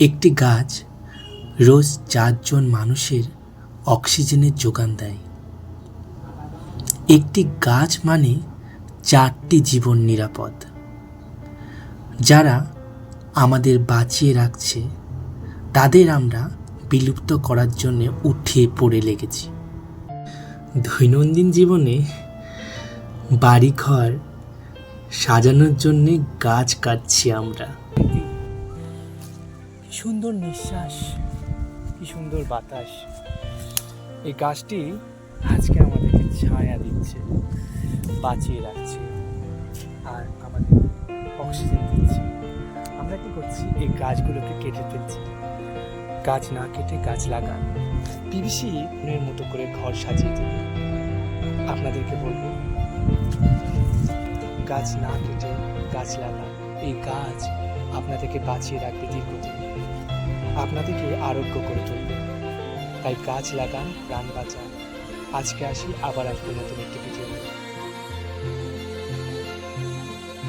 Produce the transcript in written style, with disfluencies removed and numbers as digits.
একটি গাছ রোজ ৪ জন মানুষের অক্সিজেনের যোগান দেয়। একটি গাছ মানে ৪টি জীবন নিরাপদ, যারা আমাদের বাঁচিয়ে রাখছে। তাদের আমরা বিলুপ্ত করার জন্য উঠে পড়ে লেগেছি। দৈনন্দিন জীবনে বাড়িঘর সাজানোর জন্যে গাছ কাটছি আমরা। কি সুন্দর নিঃশ্বাস, কি সুন্দর বাতাস। এই গাছটি আজকে আমাদেরকে ছায়া দিচ্ছে, বাঁচিয়ে রাখছে, আর আমাদের অক্সিজেন দিচ্ছে। আমরা কি করছি? এই গাছগুলোকে কেটে ফেলছি। গাছ না কেটে গাছ লাগান। পিভিসি এর মতো করে ঘর সাজিয়ে দিন। আপনাদেরকে বলবো, গাছ না কেটে গাছ লাগান। এই গাছ আপনাদেরকে বাঁচিয়ে রাখবে দীর্ঘদিন, আপনাদেরকে আরোগ্য করে তুলবে। তাই গাছ লাগান, প্রাণ বাঁচান। আজকে আসি, আবার আসবো নতুন একটি ভিডিও।